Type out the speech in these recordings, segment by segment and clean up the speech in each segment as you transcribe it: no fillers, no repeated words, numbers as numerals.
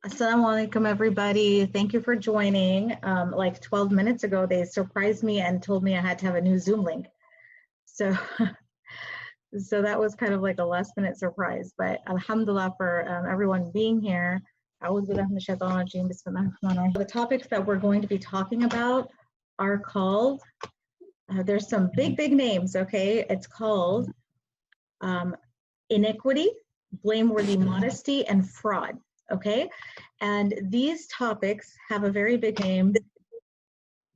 Assalamu alaikum, everybody. Thank you for joining. Like 12 minutes ago, they surprised me and told me I had to have a new Zoom link. So, so that was kind of like a last minute surprise, but alhamdulillah for everyone being here. The topics that we're going to be talking about are called, there's some big names, okay? It's called inequity, blameworthy modesty, and fraud. Okay, and these topics have a very big name.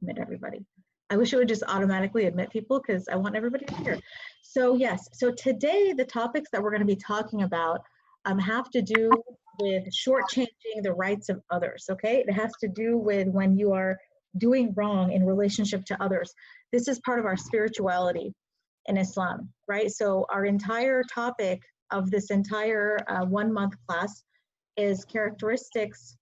Admit everybody. I wish it would just automatically admit people because I want everybody to hear. So yes, so today the topics that we're going to be talking about have to do with shortchanging the rights of others. Okay, it has to do with when you are doing wrong in relationship to others. This is part of our spirituality in Islam, right? So our entire topic of this entire 1 month class is characteristics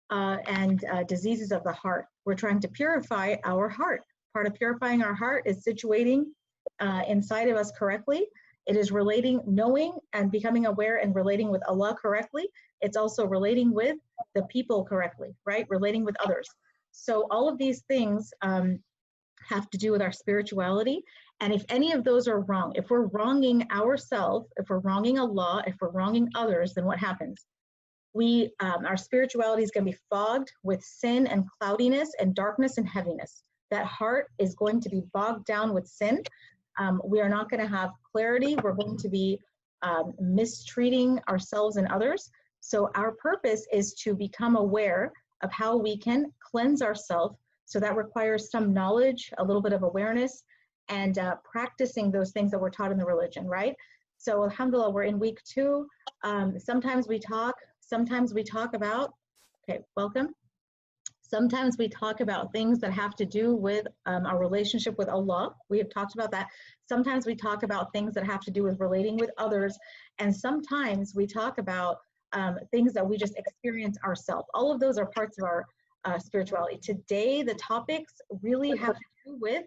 and diseases of the heart. We're trying to purify our heart. Part of purifying our heart is situating inside of us correctly. It is relating, knowing and becoming aware and relating with Allah correctly. It's also relating with the people correctly, right? Relating with others. So all of these things have to do with our spirituality. And if any of those are wrong, if we're wronging ourselves, if we're wronging Allah, if we're wronging others, then what happens? Our spirituality is going to be fogged with sin and cloudiness and darkness and heaviness. That heart is going to be bogged down with sin. We are not going to have clarity. We're going to be mistreating ourselves and others. So our purpose is to become aware of how we can cleanse ourselves. So that requires some knowledge, a little bit of awareness, and practicing those things that we're taught in the religion, right? So alhamdulillah, we're in week 2. Sometimes we talk about, okay, welcome. Sometimes we talk about things that have to do with our relationship with Allah. We have talked about that. Sometimes we talk about things that have to do with relating with others. And sometimes we talk about things that we just experience ourselves. All of those are parts of our spirituality. Today, the topics really have to do with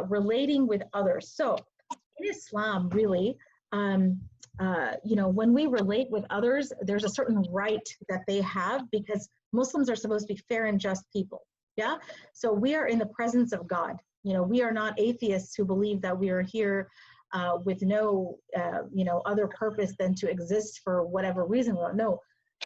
relating with others. So in Islam, really, when we relate with others, there's a certain right that they have because Muslims are supposed to be fair and just people. Yeah. So we are in the presence of God. We are not atheists who believe that we are here with no, other purpose than to exist for whatever reason. No.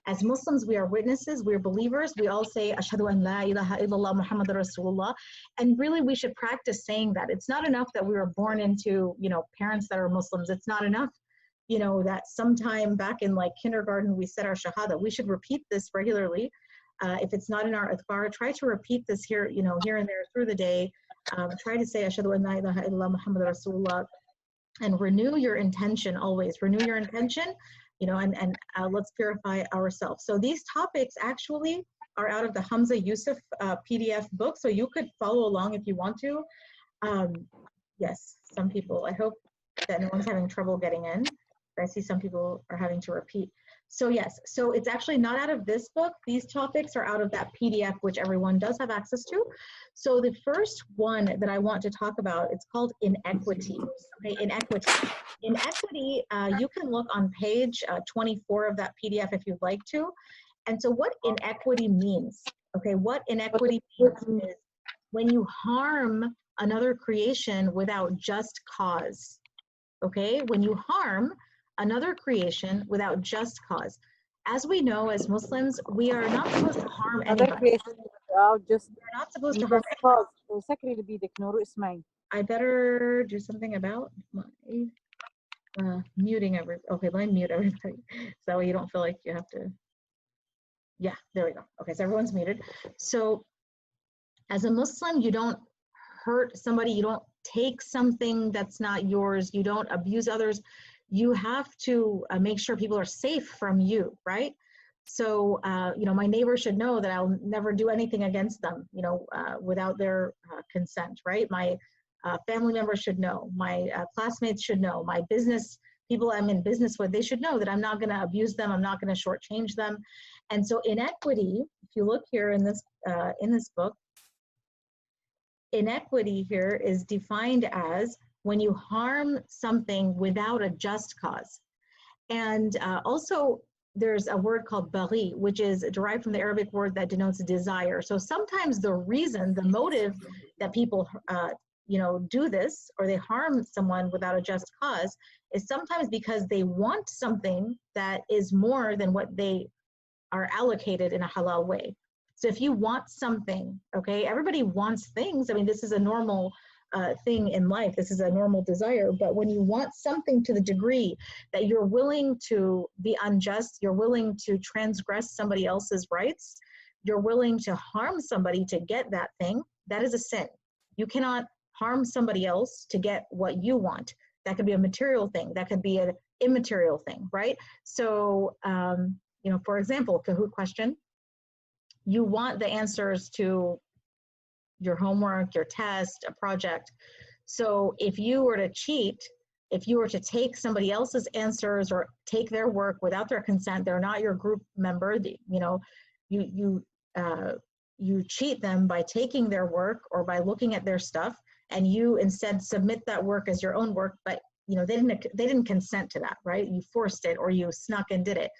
As Muslims, we are witnesses, we're believers. We all say, Ashhadu an la ilaha illallah Muhammad Rasulullah. And really, we should practice saying that. It's not enough that we were born into, parents that are Muslims. It's not enough, that sometime back in like kindergarten, we said our shahada. We should repeat this regularly. If it's not in our adhkar, try to repeat this here, here and there through the day. Try to say, Ashhadu an la ilaha illallah Muhammad Rasulullah. And renew your intention always. Renew your intention. And let's purify ourselves. So these topics actually are out of the Hamza Yusuf PDF book. So you could follow along if you want to. Yes, some people, I hope that no one's having trouble getting in. I see some people are having to repeat. So yes, so it's actually not out of this book. These topics are out of that PDF, which everyone does have access to. So the first one that I want to talk about, it's called inequity. Okay, inequity. Inequity, you can look on page 24 of that PDF if you'd like to. And so what inequity means, okay, what inequity means is when you harm another creation without just cause, okay? When you harm another creation without just cause. As we know, as Muslims, we are not supposed to harm anybody. We're not supposed to harm anybody. I better do something about my muting okay, let me mute everybody. So that way you don't feel like you have to, yeah, there we go. Okay, so everyone's muted. So as a Muslim, you don't hurt somebody, you don't take something that's not yours, you don't abuse others. You have to make sure people are safe from you, right? So, my neighbor should know that I'll never do anything against them, without their consent, right? My family members should know, my classmates should know, my business people I'm in business with, they should know that I'm not going to abuse them, I'm not going to shortchange them. And so inequity, if you look here in this book, inequity here is defined as when you harm something without a just cause. And also, there's a word called bari, which is derived from the Arabic word that denotes desire. So sometimes the reason, the motive that people, do this, or they harm someone without a just cause, is sometimes because they want something that is more than what they are allocated in a halal way. So if you want something, okay, everybody wants things. I mean, this is a normal thing in life. This is a normal desire. But when you want something to the degree that you're willing to be unjust, you're willing to transgress somebody else's rights, you're willing to harm somebody to get that thing, that is a sin. You cannot harm somebody else to get what you want. That could be a material thing. That could be an immaterial thing, right? So, for example, Kahoot question, you want the answers to your homework, your test, a project. So if you were to cheat, if you were to take somebody else's answers or take their work without their consent, they're not your group member, you cheat them by taking their work or by looking at their stuff, and you instead submit that work as your own work, but they didn't consent to that, right? You forced it or you snuck and did it.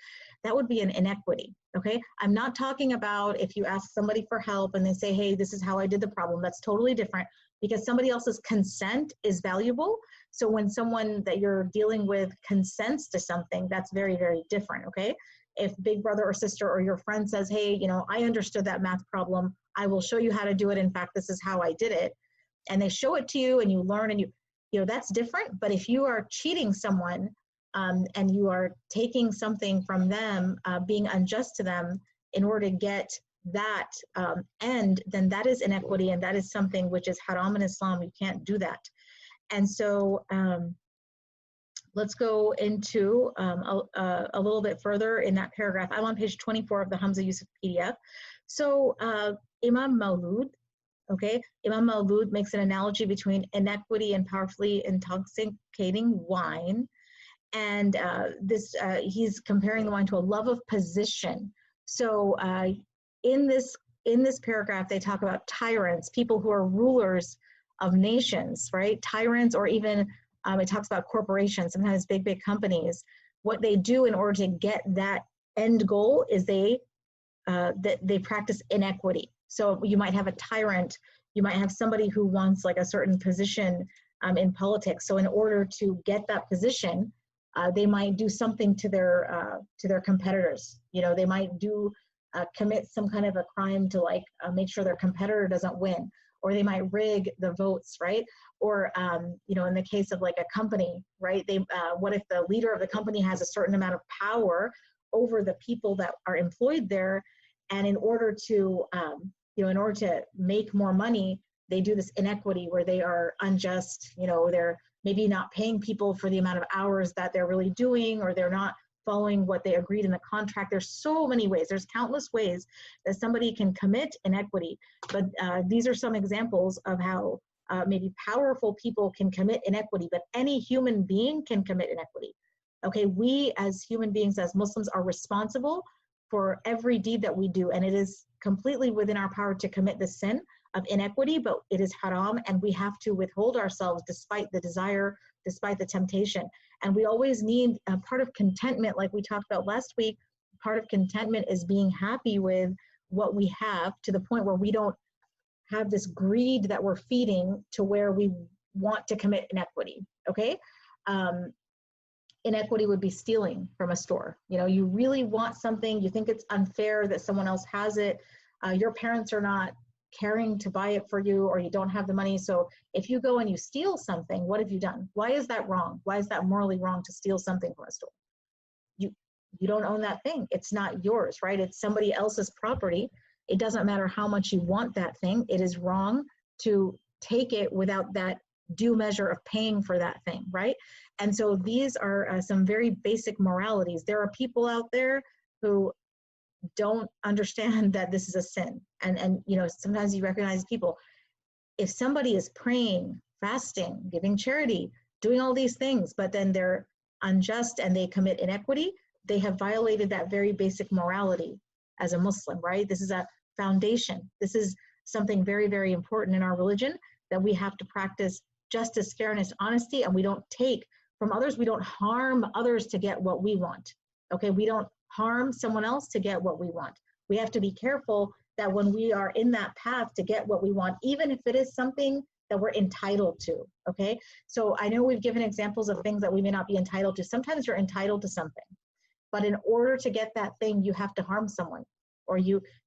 That would be an inequity, okay? I'm not talking about if you ask somebody for help and they say, hey, this is how I did the problem. That's totally different, because somebody else's consent is valuable. So when someone that you're dealing with consents to something, that's very, very different, okay? If big brother or sister or your friend says, hey, I understood that math problem, I will show you how to do it. In fact, this is how I did it. And they show it to you and you learn, and that's different. But if you are cheating someone, and you are taking something from them, being unjust to them in order to get that end, then that is inequity, and that is something which is haram in Islam. You can't do that. And so let's go into a little bit further in that paragraph. I'm on page 24 of the Hamza Yusuf PDF. So Imam Maulud, okay, Imam Maulud makes an analogy between inequity and powerfully intoxicating wine. And he's comparing the wine to a love of position. So in this paragraph, they talk about tyrants, people who are rulers of nations, right? Tyrants, or even it talks about corporations, sometimes big companies. What they do in order to get that end goal is they practice inequity. So you might have a tyrant, you might have somebody who wants like a certain position in politics. So in order to get that position, they might do something to their competitors. They might commit some kind of a crime to make sure their competitor doesn't win, or they might rig the votes, right? Or in the case of like a company, right? What if the leader of the company has a certain amount of power over the people that are employed there, and in order to make more money, they do this inequity where they are unjust. They're maybe not paying people for the amount of hours that they're really doing, or they're not following what they agreed in the contract. There's so many ways. There's countless ways that somebody can commit inequity. But these are some examples of how maybe powerful people can commit inequity, but any human being can commit inequity. Okay, we as human beings, as Muslims, are responsible for every deed that we do, and it is completely within our power to commit the sin of inequity, but it is haram, and we have to withhold ourselves despite the desire, despite the temptation. And we always need a part of contentment, like we talked about last week. Part of contentment is being happy with what we have, to the point where we don't have this greed that we're feeding to where we want to commit inequity, okay? Inequity would be stealing from a store. You really want something, you think it's unfair that someone else has it, your parents are not caring to buy it for you, or you don't have the money. So if you go and you steal something, what have you done? Why is that wrong? Why is that morally wrong to steal something from a store? You don't own that thing. It's not yours, right? It's somebody else's property. It doesn't matter how much you want that thing. It is wrong to take it without that due measure of paying for that thing, right? And so these are some very basic moralities. There are people out there who don't understand that this is a sin. And sometimes you recognize people. If somebody is praying, fasting, giving charity, doing all these things, but then they're unjust and they commit inequity, they have violated that very basic morality as a Muslim, right? This is a foundation. This is something very, very important in our religion, that we have to practice justice, fairness, honesty, and we don't take from others. We don't harm others to get what we want. Okay, we don't harm someone else to get what we want. We have to be careful that when we are in that path to get what we want, even if it is something that we're entitled to, okay? So I know we've given examples of things that we may not be entitled to. Sometimes you're entitled to something, but in order to get that thing, you have to harm someone, or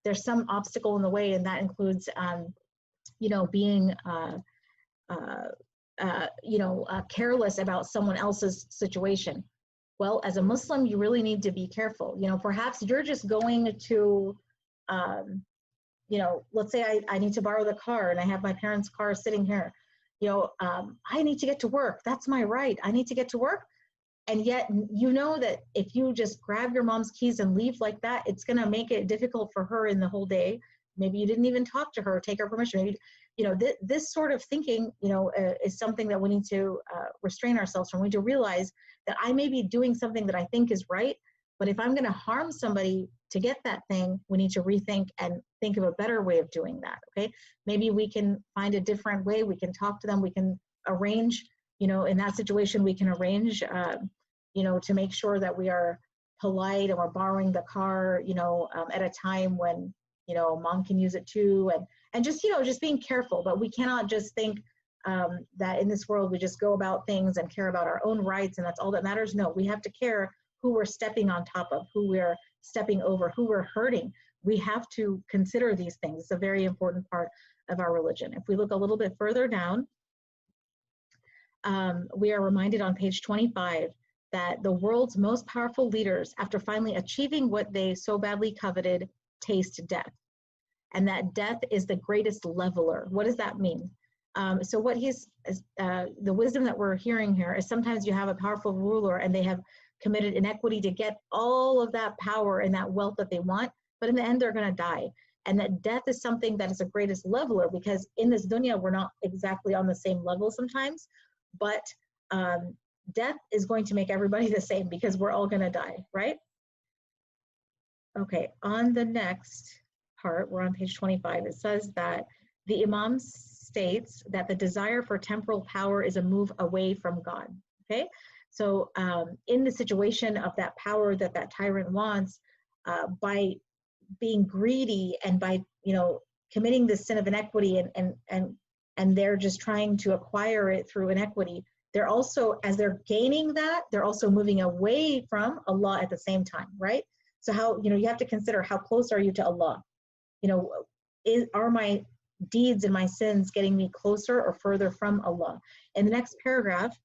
there's some obstacle in the way, and that includes, being, careless about someone else's situation. Well, as a Muslim, you really need to be careful. Perhaps you're just going to, let's say I need to borrow the car and I have my parents' car sitting here. I need to get to work. That's my right. I need to get to work. And yet, that if you just grab your mom's keys and leave like that, it's going to make it difficult for her in the whole day. Maybe you didn't even talk to her or take her permission. Maybe, this sort of thinking, is something that we need to restrain ourselves from. We need to realize that I may be doing something that I think is right, but if I'm going to harm somebody to get that thing, we need to rethink and think of a better way of doing that, okay? Maybe we can find a different way. We can talk to them. We can arrange, in that situation, we can arrange, to make sure that we are polite and we're borrowing the car, at a time when, mom can use it too. And just, just being careful, but we cannot just think that in this world, we just go about things and care about our own rights and that's all that matters. No, we have to care who we're stepping on top of, who we're stepping over, who we're hurting. We have to consider these things. It's a very important part of our religion. If we look a little bit further down, we are reminded on page 25 that the world's most powerful leaders, after finally achieving what they so badly coveted, taste death. And that death is the greatest leveler. What does that mean? So what the wisdom that we're hearing here is sometimes you have a powerful ruler and they have committed inequity to get all of that power and that wealth that they want, but in the end, they're gonna die. And that death is something that is the greatest leveler, because in this dunya, we're not exactly on the same level sometimes, but death is going to make everybody the same because we're all gonna die, right? Okay, on the next part, we're on page 25, it says that the Imam states that the desire for temporal power is a move away from God, okay? So in the situation of that power that that tyrant wants, by being greedy and by, committing the sin of inequity and they're just trying to acquire it through inequity, they're also, as they're gaining that, they're also moving away from Allah at the same time, right? So how, you have to consider how close are you to Allah? Are my deeds and my sins getting me closer or further from Allah? In the next paragraph,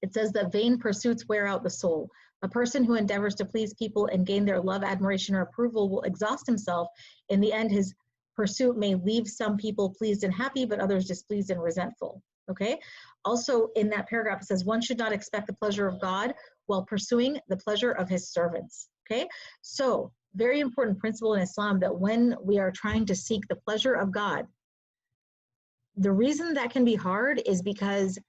it says that vain pursuits wear out the soul. A person who endeavors to please people and gain their love, admiration, or approval will exhaust himself. In the end, his pursuit may leave some people pleased and happy, but others displeased and resentful, okay? Also in that paragraph, it says one should not expect the pleasure of God while pursuing the pleasure of his servants, okay? So very important principle in Islam that when we are trying to seek the pleasure of God, the reason that can be hard is because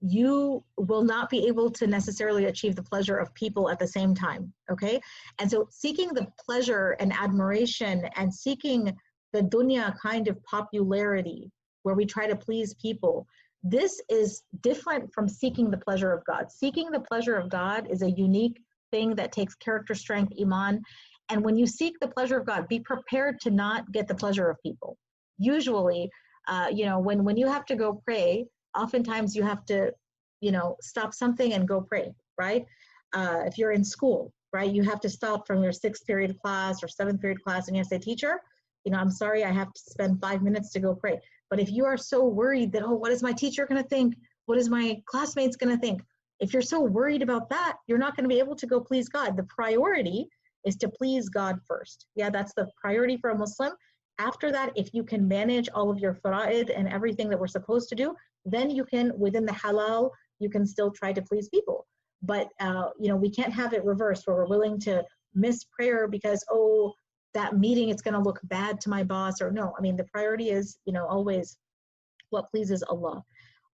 you will not be able to necessarily achieve the pleasure of people at the same time, okay? And so seeking the pleasure and admiration and seeking the dunya kind of popularity where we try to please people, this is different from seeking the pleasure of God. Seeking the pleasure of God is a unique thing that takes character strength, iman. And when you seek the pleasure of God, be prepared to not get the pleasure of people. Usually, when you have to go pray, oftentimes you have to, stop something and go pray, right? If you're in school, right, you have to stop from your 6th period class or 7th period class and you have to say, teacher, I'm sorry, I have to spend 5 minutes to go pray. But if you are so worried that, oh, what is my teacher going to think? What is my classmates going to think? If you're so worried about that, you're not going to be able to go please God. The priority is to please God first. Yeah, that's the priority for a Muslim. After that, if you can manage all of your fara'id and everything that we're supposed to do, then you can, within the halal, you can still try to please people. But, we can't have it reversed where we're willing to miss prayer because, oh, that meeting, it's going to look bad to my boss, or no. I mean, the priority is, always what pleases Allah.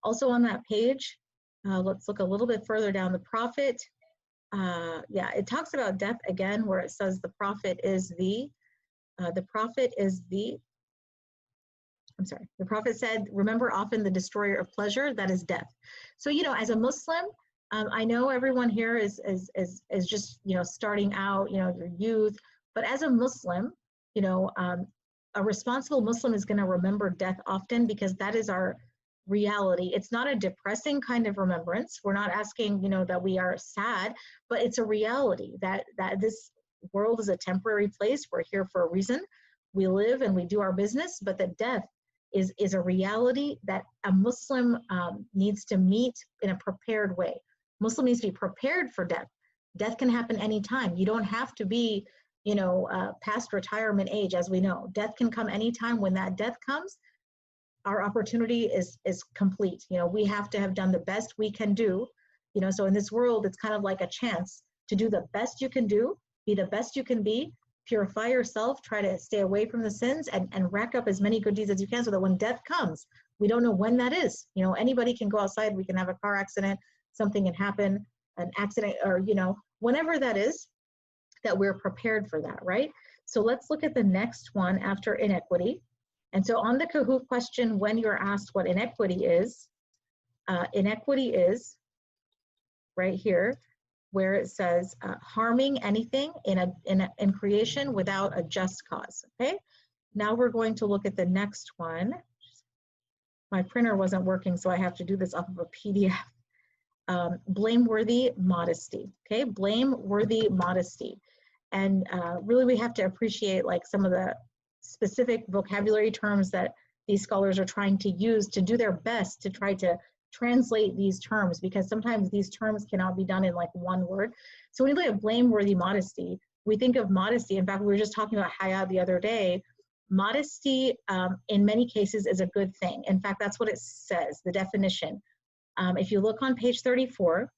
Also on that page, let's look a little bit further down. The Prophet, it talks about death again, where it says the Prophet said, remember often the destroyer of pleasure, that is death. So, as a Muslim, I know everyone here is just, you know, starting out, you know, your youth, but as a Muslim, you know, a responsible Muslim is going to remember death often because that is our reality. It's not a depressing kind of remembrance. We're not asking, you know, that we are sad, but it's a reality that this world is a temporary place. We're here for a reason. We live and we do our business, but that death is a reality that a Muslim needs to meet in a prepared way. Muslim needs to be prepared for death. Death can happen anytime. You don't have to be, you know, past retirement age, as we know. Death can come anytime. When that death comes, our opportunity is complete. You know, we have to have done the best we can do. You know, so in this world, it's kind of like a chance to do the best you can do, be the best you can be, purify yourself, try to stay away from the sins, and rack up as many good deeds as you can so that when death comes, we don't know when that is. You know, anybody can go outside, we can have a car accident, something can happen, an accident, or, you know, whenever that is, that we're prepared for that, right? So let's look at the next one after inequity. And so on the Kahoot question, when you're asked what inequity is right here, where it says harming anything in creation without a just cause, okay? Now we're going to look at the next one. My printer wasn't working, so I have to do this off of a PDF. Blameworthy modesty, okay? Blameworthy modesty. And really we have to appreciate like some of the specific vocabulary terms that these scholars are trying to use to do their best to try to translate these terms, because sometimes these terms cannot be done in like one word. So when we look at blameworthy modesty, we think of modesty. In fact, we were just talking about haya the other day. Modesty in many cases is a good thing. In fact, that's what it says, the definition. If you look on page 34,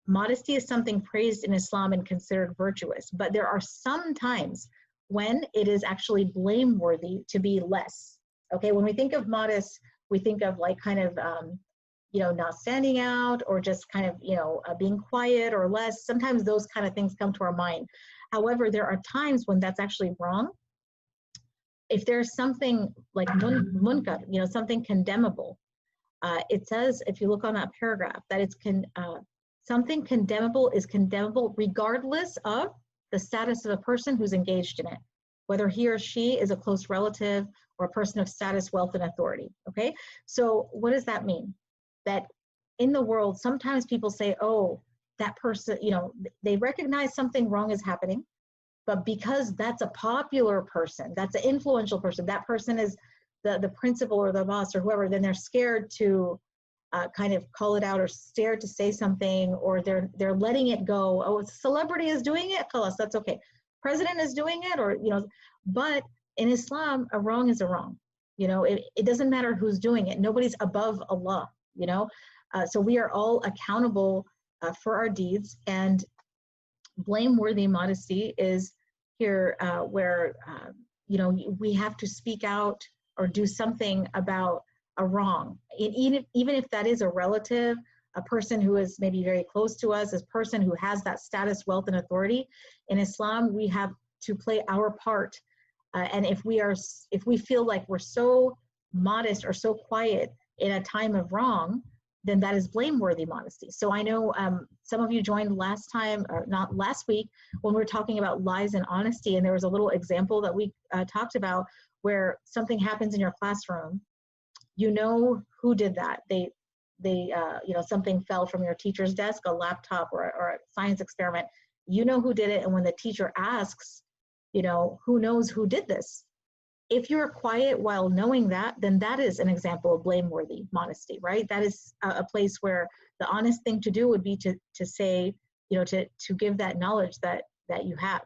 modesty is something praised in Islam and considered virtuous, but there are some times when it is actually blameworthy to be less. Okay, when we think of modest, we think of like kind of, you know, not standing out, or just kind of, you know, being quiet or less. Sometimes those kind of things come to our mind. However, there are times when that's actually wrong. If there's something like munkar, you know, something condemnable, it says, if you look on that paragraph, that it's something condemnable is condemnable regardless of the status of a person who's engaged in it, whether he or she is a close relative or a person of status, wealth, and authority, okay? So what does that mean? That in the world, sometimes people say, oh, that person, you know, they recognize something wrong is happening, but because that's a popular person, that's an influential person, that person is the principal or the boss or whoever, then they're scared to kind of call it out, or scared to say something, or they're letting it go. Oh, a celebrity is doing it, khalas, that's okay. President is doing it, or, you know, but in Islam, a wrong is a wrong. You know, it doesn't matter who's doing it. Nobody's above Allah, you know. So we are all accountable for our deeds, and blameworthy modesty is here where, you know, we have to speak out or do something about a wrong. Even if that is a relative, a person who is maybe very close to us, a person who has that status, wealth, and authority. In Islam, we have to play our part. And if we feel like we're so modest or so quiet in a time of wrong, then that is blameworthy modesty. So I know some of you joined last time, or not last week, when we were talking about lies and honesty, and there was a little example that we talked about where something happens in your classroom. You know who did that. They you know, something fell from your teacher's desk, a laptop or a science experiment. You know who did it, and when the teacher asks, you know, who knows who did this? If you're quiet while knowing that, then that is an example of blameworthy modesty, right? That is a place where the honest thing to do would be to say, you know, to give that knowledge that you have,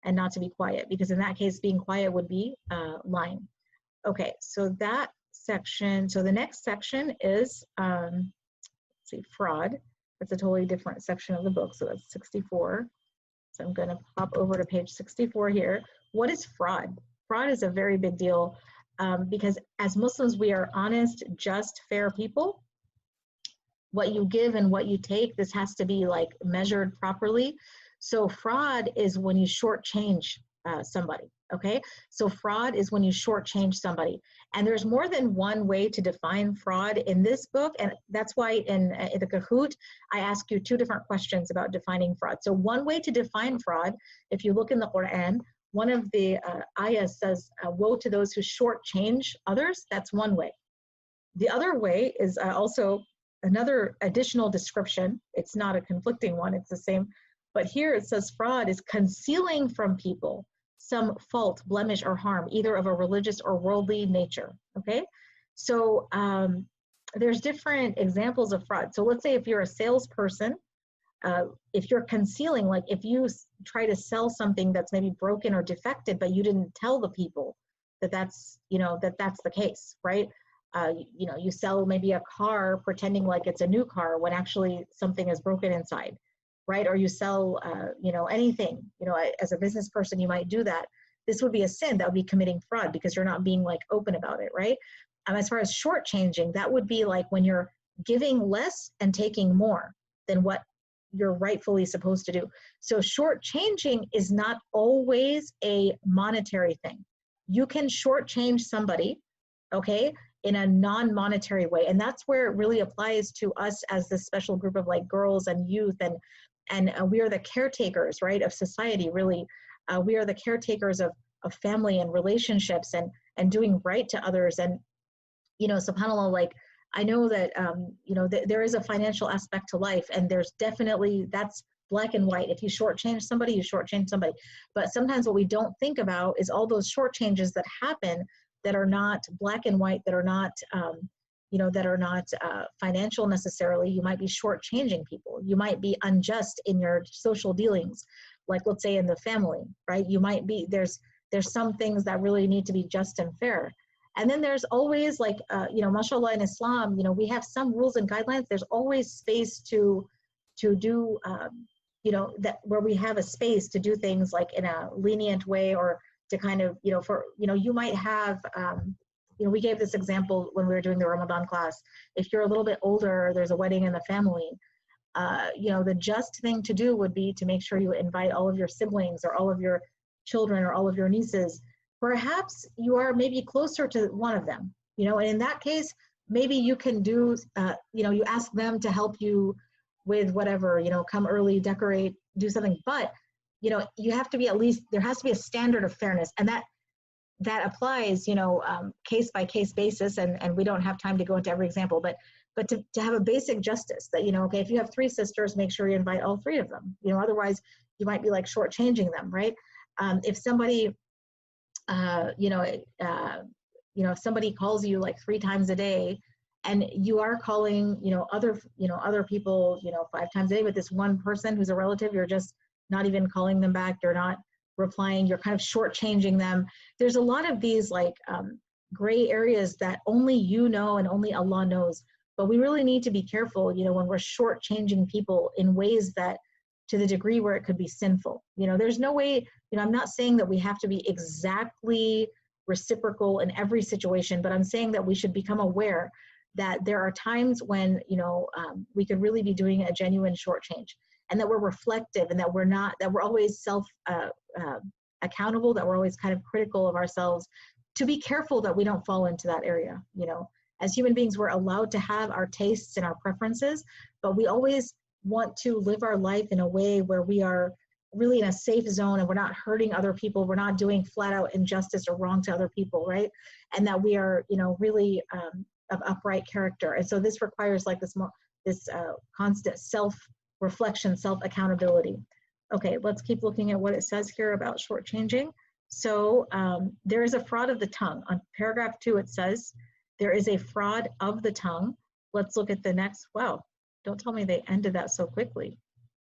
and not to be quiet, because in that case, being quiet would be lying. Okay, so that section. So the next section is, let's see, fraud. That's a totally different section of the book. So that's 64. So I'm going to pop over to page 64 here. What is fraud? Fraud is a very big deal because as Muslims, we are honest, just, fair people. What you give and what you take, this has to be like measured properly. So fraud is when you shortchange somebody, okay? So fraud is when you shortchange somebody. And there's more than one way to define fraud in this book, and that's why in the Kahoot, I ask you 2 different questions about defining fraud. So one way to define fraud, if you look in the Quran, one of the ayahs says, woe to those who shortchange others. That's one way. The other way is also another additional description. It's not a conflicting one, it's the same. But here it says fraud is concealing from people some fault, blemish, or harm, either of a religious or worldly nature, okay? So there's different examples of fraud. So let's say if you're a salesperson, if you're concealing, like if you try to sell something that's maybe broken or defective, but you didn't tell the people that that's, you know, that's the case, right? You know, you sell maybe a car pretending like it's a new car when actually something is broken inside, right? Or you sell, you know, anything, you know, as a business person, you might do that. This would be a sin. That would be committing fraud because you're not being like open about it, right? As far as shortchanging, that would be like when you're giving less and taking more than what you're rightfully supposed to do. So shortchanging is not always a monetary thing. You can shortchange somebody, okay, in a non-monetary way. And that's where it really applies to us as this special group of like girls and youth, and we are the caretakers, right, of society, really. We are the caretakers of family and relationships and doing right to others. And, you know, subhanAllah, like, I know that, you know, there is a financial aspect to life, and there's definitely, that's black and white. If you shortchange somebody, you shortchange somebody. But sometimes what we don't think about is all those shortchanges that happen that are not black and white, that are not, you know, that are not financial necessarily. You might be shortchanging people. You might be unjust in your social dealings, like let's say in the family, right? You might be, there's some things that really need to be just and fair. And then there's always like, you know, mashallah, in Islam, you know, we have some rules and guidelines. There's always space to do, you know, that where we have a space to do things like in a lenient way, or to kind of, you know, for, you know, you might have, you know, we gave this example when we were doing the Ramadan class. If you're a little bit older, there's a wedding in the family, you know, the just thing to do would be to make sure you invite all of your siblings or all of your children or all of your nieces. Perhaps you are maybe closer to one of them, you know, and in that case, maybe you can do, you know, you ask them to help you with whatever, you know, come early, decorate, do something. But, you know, you have to be, at least there has to be a standard of fairness, and that applies, you know, case by case basis. And we don't have time to go into every example, but to have a basic justice that, you know, okay, if you have 3 sisters, make sure you invite all 3 of them, you know, otherwise you might be like shortchanging them, right? If somebody, you know, if somebody calls you like 3 times a day, and you are calling, you know, other people, you know, 5 times a day, but this one person who's a relative, you're just not even calling them back, you're not replying, you're kind of shortchanging them. There's a lot of these like gray areas that only you know and only Allah knows. But we really need to be careful, you know, when we're shortchanging people in ways that, to the degree where it could be sinful. You know, there's no way, you know, I'm not saying that we have to be exactly reciprocal in every situation, but I'm saying that we should become aware that there are times when, you know, we could really be doing a genuine shortchange, and that we're reflective, and that we're always accountable, that we're always kind of critical of ourselves, to be careful that we don't fall into that area. You know, as human beings, we're allowed to have our tastes and our preferences, but we always want to live our life in a way where we are really in a safe zone, and we're not hurting other people, we're not doing flat out injustice or wrong to other people, right? And that we are, you know, really of upright character. And so this requires like this constant self-reflection, self-accountability. Okay, let's keep looking at what it says here about shortchanging. So there is a fraud of the tongue. On paragraph 2, it says, there is a fraud of the tongue. Let's look at the next. Wow, don't tell me they ended that so quickly.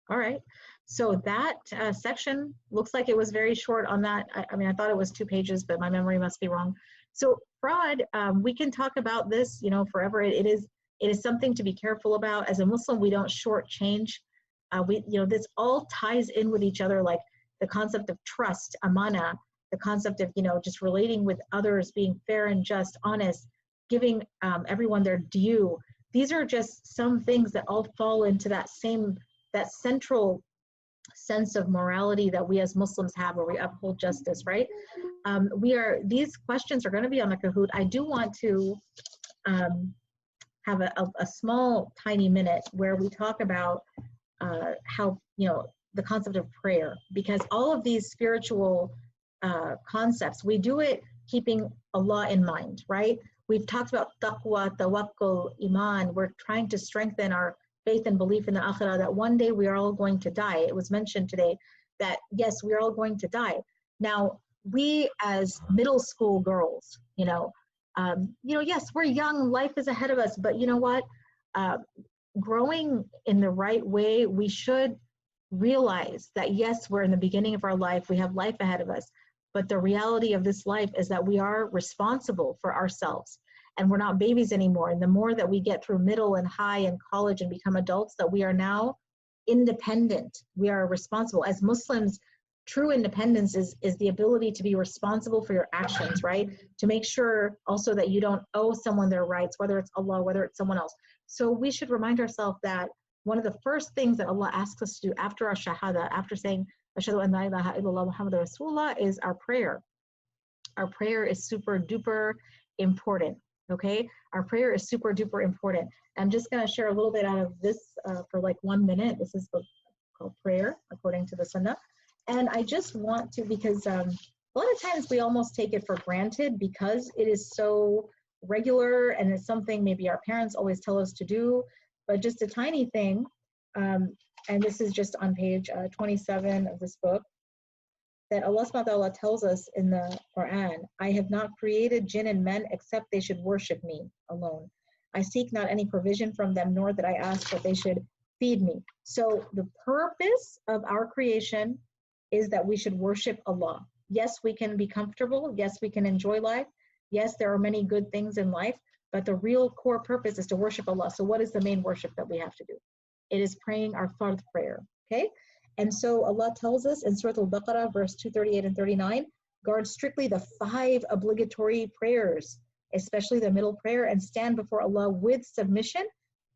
All right, so that section looks like it was very short on that. I mean, I thought it was 2 pages, but my memory must be wrong. So fraud, we can talk about this, you know, forever. It is something to be careful about. As a Muslim, we don't shortchange. You know, this all ties in with each other, like the concept of trust, amana, the concept of, you know, just relating with others, being fair and just, honest, giving everyone their due. These are just some things that all fall into that central sense of morality that we as Muslims have, where we uphold justice, right? These questions are going to be on the Kahoot. I do want to have a small, tiny minute where we talk about how, the concept of prayer, because all of these spiritual concepts, we do it keeping Allah in mind, right? We've talked about taqwa, tawakkul, iman. We're trying to strengthen our faith and belief in the akhirah, that one day we are all going to die. It was mentioned today that, yes, we're all going to die. Now, we as middle school girls, yes, we're young, life is ahead of us, but you know what? Growing in the right way, we should realize that, yes, we're in the beginning of our life, we have life ahead of us, but the reality of this life is that we are responsible for ourselves, and we're not babies anymore. And the more that we get through middle and high and college and become adults, that we are now independent, we are responsible. As Muslims, true independence is the ability to be responsible for your actions, right? To make sure also that you don't owe someone their rights, whether it's Allah, whether it's someone else. So we should remind ourselves that one of the first things that Allah asks us to do after our shahada, after saying, Ashhadu an la ilaha illallah Muhammadur Rasulullah, is our prayer. Our prayer is super duper important, okay? Our prayer is super duper important. I'm just gonna share a little bit out of this for like 1 minute. This is called prayer, according to the Sunnah. And I just want to, because a lot of times we almost take it for granted because it is so regular and it's something maybe our parents always tell us to do, but just a tiny thing. And this is just on page 27 of this book, that Allah subhanahu wa ta'ala tells us in the Quran, I have not created jinn and men except they should worship me alone. I seek not any provision from them, nor that I ask that they should feed me. So the purpose of our creation is that we should worship Allah. Yes, we can be comfortable. Yes, we can enjoy life. Yes, there are many good things in life, but the real core purpose is to worship Allah. So what is the main worship that we have to do? It is praying our fard prayer, okay? And so Allah tells us in Surah Al-Baqarah, verse 238 and 39, guard strictly the 5 obligatory prayers, especially the middle prayer, and stand before Allah with submission.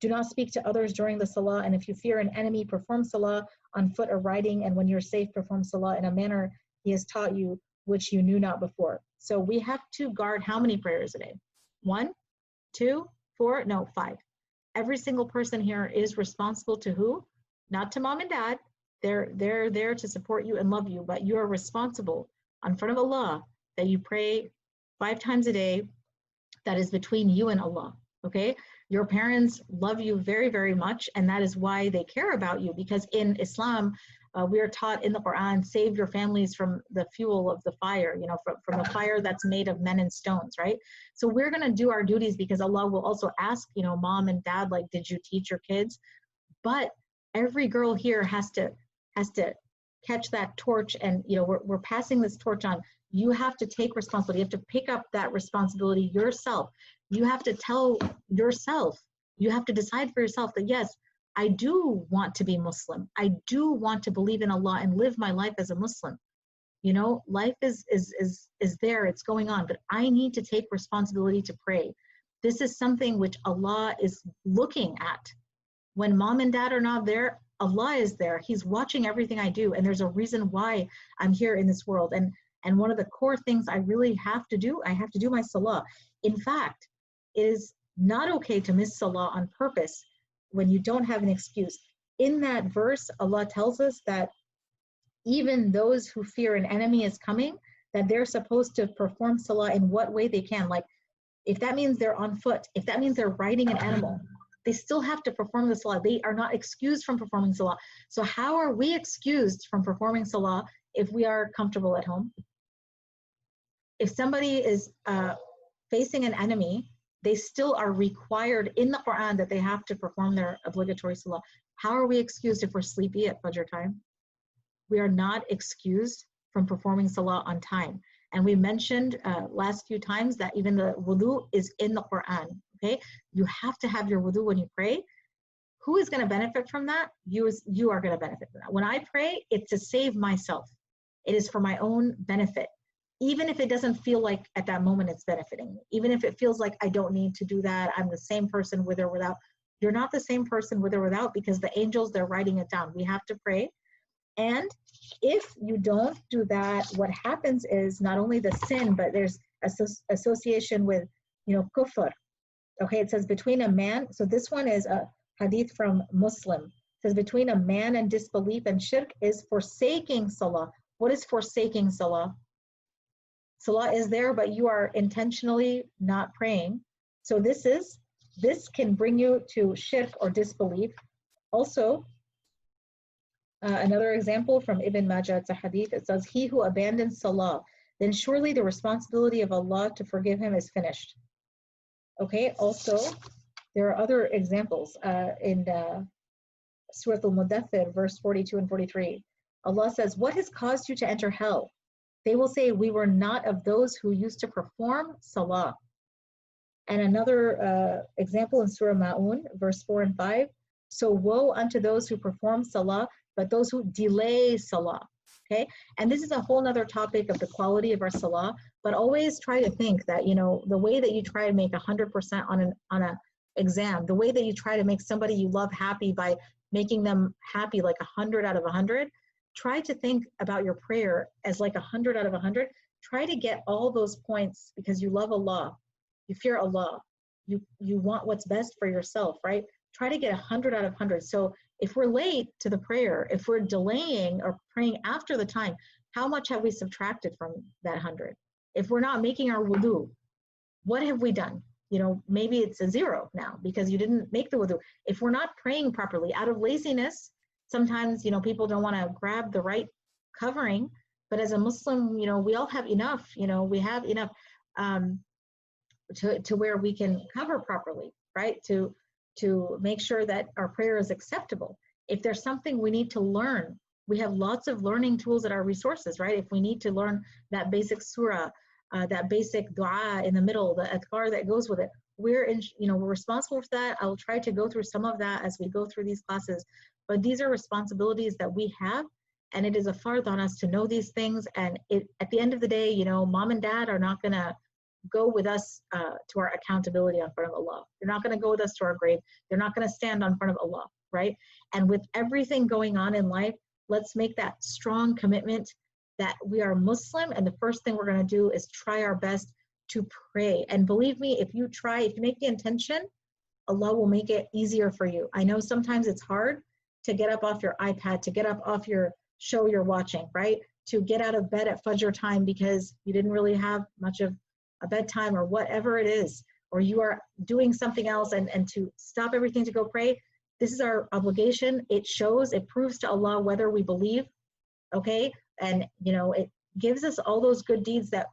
Do not speak to others during the salah, and if you fear an enemy, perform salah on foot or riding, and when you're safe, perform salah in a manner He has taught you, which you knew not before. So we have to guard how many prayers a day? 1, 2, 4, no, 5. Every single person here is responsible to who? Not to mom and dad. They're there to support you and love you, but you are responsible in front of Allah that you pray 5 times a day. That is between you and Allah, okay? Your parents love you very, very much, and that is why they care about you, because in Islam, we are taught in the Quran, save your families from the fuel of the fire, from a fire that's made of men and stones, right? So we're gonna do our duties because Allah will also ask, mom and dad, like, did you teach your kids? But every girl here has to catch that torch, and we're passing this torch on. You have to take responsibility. You have to pick up that responsibility yourself. You have to tell yourself, you have to decide for yourself that, yes, I do want to be Muslim. I do want to believe in Allah and live my life as a Muslim. Life is there, it's going on, but I need to take responsibility to pray. This is something which Allah is looking at. When mom and dad are not there, Allah is there. He's watching everything I do, and there's a reason why I'm here in this world. And one of the core things I really have to do, I have to do my salah. In fact, it is not okay to miss salah on purpose when you don't have an excuse. In that verse, Allah tells us that even those who fear an enemy is coming, that they're supposed to perform salah in what way they can. Like, if that means they're on foot, if that means they're riding an animal, they still have to perform the salah. They are not excused from performing salah. So how are we excused from performing salah if we are comfortable at home? If somebody is facing an enemy, they still are required in the Quran that they have to perform their obligatory salah. How are we excused if we're sleepy at Fajr time? We are not excused from performing salah on time. And we mentioned last few times that even the wudu is in the Quran, okay? You have to have your wudu when you pray. Who is gonna benefit from that? You are gonna benefit from that. When I pray, it's to save myself. It is for my own benefit. Even if it doesn't feel like at that moment it's benefiting me, even if it feels like I don't need to do that, I'm the same person with or without. You're not the same person with or without, because the angels, they're writing it down. We have to pray. And if you don't do that, what happens is not only the sin, but there's association with, kufr. Okay, it says between a man, so this one is a hadith from Muslim. It says between a man and disbelief and shirk is forsaking salah. What is forsaking salah? Salah is there, but you are intentionally not praying. So this can bring you to shirk or disbelief. Also, another example from Ibn Majah, it's a hadith. It says, he who abandons salah, then surely the responsibility of Allah to forgive him is finished. Okay, also, there are other examples in Surah Al-Mudaththir, verse 42 and 43. Allah says, what has caused you to enter hell? They will say, we were not of those who used to perform salah. And another example in Surah Ma'un, verse 4 and 5. So woe unto those who perform salah, but those who delay salah. Okay, and this is a whole nother topic of the quality of our salah, but always try to think that, the way that you try to make 100% on an exam, the way that you try to make somebody you love happy by making them happy like 100 out of 100, try to think about your prayer as like 100 out of 100. Try to get all those points because you love Allah, you fear Allah, you want what's best for yourself, right? Try to get 100 out of 100. So if we're late to the prayer, if we're delaying or praying after the time, how much have we subtracted from that 100? If we're not making our wudu, what have we done? Maybe it's a 0 now because you didn't make the wudu. If we're not praying properly out of laziness, sometimes, people don't want to grab the right covering, but as a Muslim, we all have enough, we have enough to where we can cover properly, right? To make sure that our prayer is acceptable. If there's something we need to learn, we have lots of learning tools at our resources, right? If we need to learn that basic surah, that basic dua in the middle, the adhkar that goes with it, we're responsible for that. I'll try to go through some of that as we go through these classes, but these are responsibilities that we have, and it is a fard on us to know these things. And at the end of the day, mom and dad are not going to go with us to our accountability on front of Allah. They're not going to go with us to our grave. They're not going to stand on front of Allah, right? And with everything going on in life, let's make that strong commitment that we are Muslim, and the first thing we're going to do is try our best to pray. And believe me, if you make the intention, Allah will make it easier for you. I know sometimes it's hard to get up off your iPad, to get up off your show you're watching, right? To get out of bed at Fajr time because you didn't really have much of a bedtime or whatever it is, or you are doing something else, and to stop everything to go pray. This is our obligation. It proves to Allah whether we believe, okay? And, it gives us all those good deeds that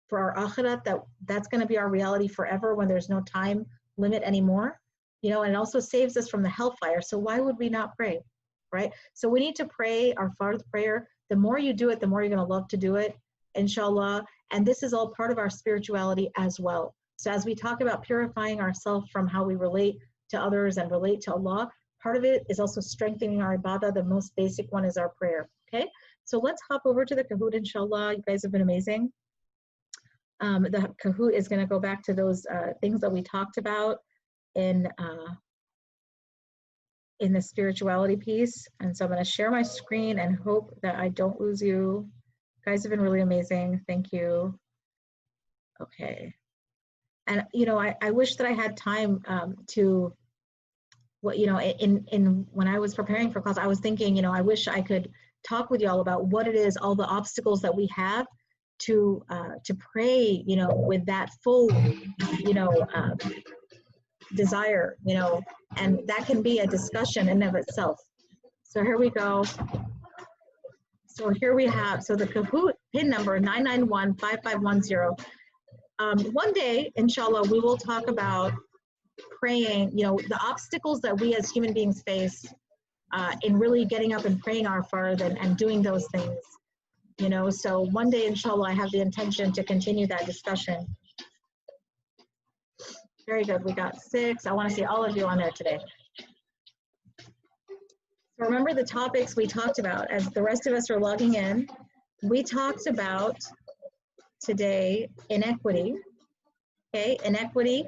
for our akhirat, that's going to be our reality forever when there's no time limit anymore, and it also saves us from the hellfire. So why would we not pray, right? So we need to pray our fard prayer. The more you do it, the more you're going to love to do it, inshallah. And this is all part of our spirituality as well. So as we talk about purifying ourselves from how we relate to others and relate to Allah, part of it is also strengthening our ibadah. The most basic one is our prayer, okay? So let's hop over to the Kahoot, inshallah. You guys have been amazing. The Kahoot is going to go back to those things that we talked about in the spirituality piece. And so I'm going to share my screen and hope that I don't lose you. You guys have been really amazing. Thank you. Okay. And, I wish that I had time to, when I was preparing for class, I was thinking, I wish I could talk with you all about what it is, all the obstacles that we have to pray, with that full, desire, and that can be a discussion in and of itself. So here we go. So here we have, the Kahoot pin number 9915510. One day, inshallah, we will talk about praying, the obstacles that we as human beings face in really getting up and praying our fard and doing those things, So one day, inshallah, I have the intention to continue that discussion. Very good. We got 6. I want to see all of you on there today. So remember the topics we talked about as the rest of us are logging in. We talked about today inequity. Okay, inequity.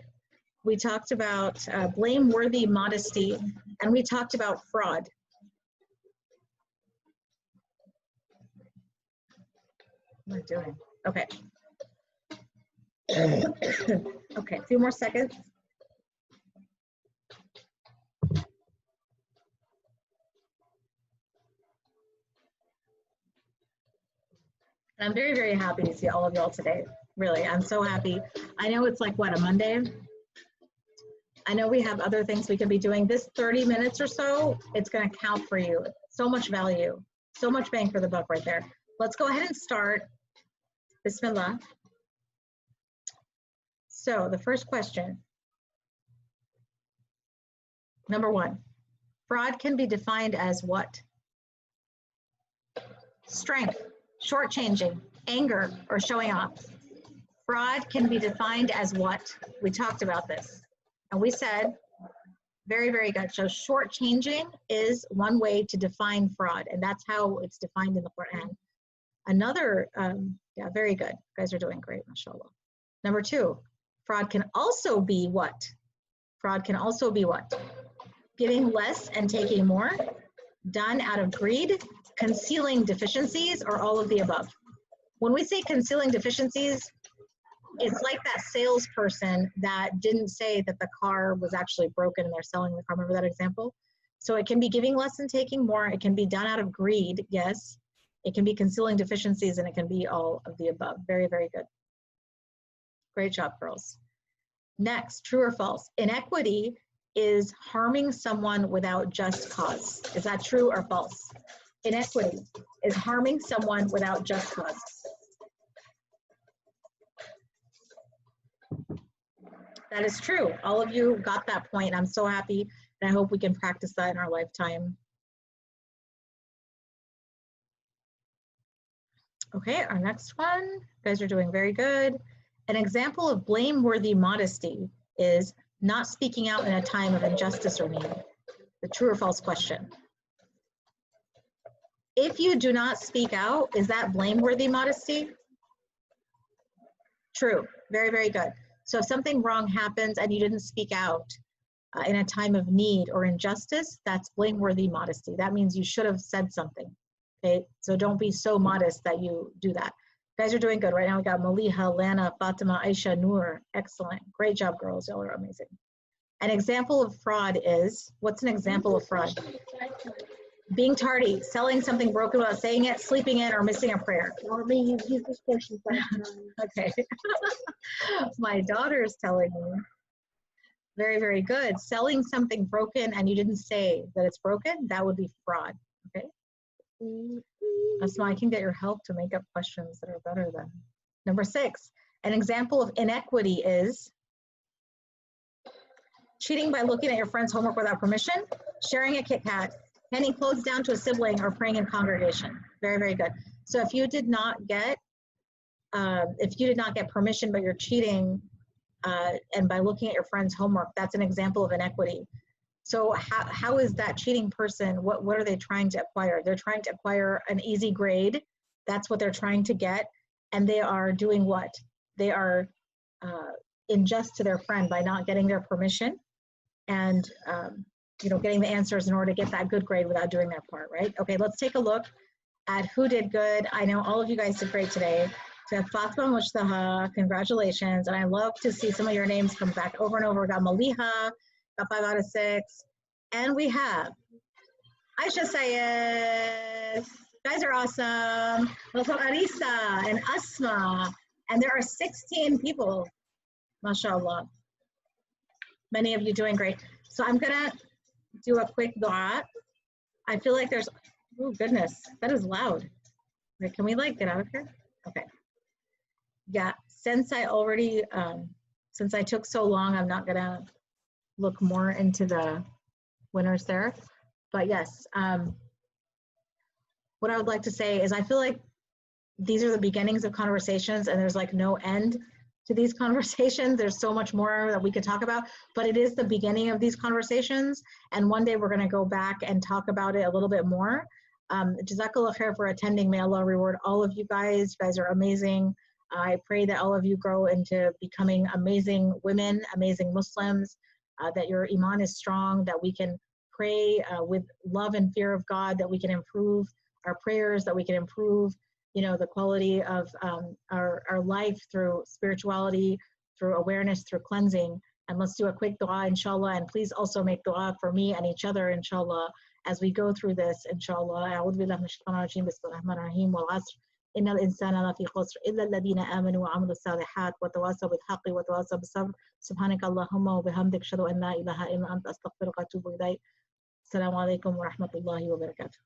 We talked about blameworthy modesty, and we talked about fraud. What am I doing? Okay. Okay, a few more seconds. And I'm very, very happy to see all of y'all today. Really, I'm so happy. I know it's like, what, a Monday? I know we have other things we can be doing. This 30 minutes or so, it's going to count for you. So much value, so much bang for the buck right there. Let's go ahead and start. Bismillah. So the first question. Number one, fraud can be defined as what? Strength, shortchanging, anger, or showing off. Fraud can be defined as what? We talked about this. And we said, very, very good. So shortchanging is one way to define fraud, and that's how it's defined in the Quran. Another, yeah, very good. You guys are doing great, mashallah. Number two, fraud can also be what? Fraud can also be what? Giving less and taking more, done out of greed, concealing deficiencies, or all of the above. When we say concealing deficiencies, it's like that salesperson that didn't say that the car was actually broken and they're selling the car. Remember that example? So it can be giving less and taking more. It can be done out of greed, yes. It can be concealing deficiencies, and it can be all of the above. Very, very good. Great job, girls. Next, true or false? Inequity is harming someone without just cause. Is that true or false? Inequity is harming someone without just cause. That is true. All of you got that point. I'm so happy, and I hope we can practice that in our lifetime. Okay, our next one. You guys are doing very good. An example of blameworthy modesty is not speaking out in a time of injustice or need. The true or false question. If you do not speak out, is that blameworthy modesty? True. Very, very good. So if something wrong happens and you didn't speak out in a time of need or injustice, that's blameworthy modesty. That means you should have said something. Okay, so don't be so modest that you do that. You guys are doing good. Right now we got Maliha, Lana, Fatima, Aisha, Noor. Excellent. Great job, girls. Y'all are amazing. An example of fraud is, what's an example of fraud? Being tardy, selling something broken without saying it, sleeping in, or missing a prayer. You've used this question 5 times. Okay. My daughter is telling me. Very, very good. Selling something broken and you didn't say that it's broken, that would be fraud. Okay. Asma, I can get your help to make up questions that are better than. Number 6, an example of inequity is cheating by looking at your friend's homework without permission, sharing a Kit Kat, handing clothes down to a sibling, or praying in congregation. Very, very good. So if you did not get permission, but you're cheating, and by looking at your friend's homework, that's an example of inequity. So how is that cheating person, what are they trying to acquire? They're trying to acquire an easy grade. That's what they're trying to get. And they are doing what? They are unjust to their friend by not getting their permission and getting the answers in order to get that good grade without doing their part, right? Okay, let's take a look at who did good. I know all of you guys did great today. To Fatima Mushtaha, congratulations. And I love to see some of your names come back over and over. We got Maliha, got 5 out of 6. And we have Aisha Sayed. You guys are awesome. Also Arisa and Asma. And there are 16 people, mashallah. Many of you doing great. So I'm gonna do a quick dua. I feel like there's, oh goodness, that is loud. Wait, can we get out of here? Okay. Yeah, since I already, since I took so long, I'm not gonna look more into the winners there. But yes, what I would like to say is I feel like these are the beginnings of conversations and there's no end to these conversations. There's so much more that we could talk about, but it is the beginning of these conversations. And one day we're gonna go back and talk about it a little bit more. Jazakallah khair for attending. May Allah reward all of you guys. You guys are amazing. I pray that all of you grow into becoming amazing women, amazing Muslims, that your iman is strong, that we can pray with love and fear of God, that we can improve our prayers, that we can improve you know, the quality of our life through spirituality, through awareness, through cleansing. And let's do a quick dua, inshallah. And please also make dua for me and each other, inshallah, as we go through this, inshallah. أعوذ بالله من الشيطان الرجيم بسم الله الرحمن الرحيم والعصر إن الإنسان لفي خسر إلا الذين آمنوا وعملوا الصالحات وتواصوا بالحق وتواصوا بالصبر سبحانك اللهم وبحمدك أشهد أن لا إله إلا أنت أستغفرك وأتوب إليك. السلام عليكم ورحمة الله وبركاته.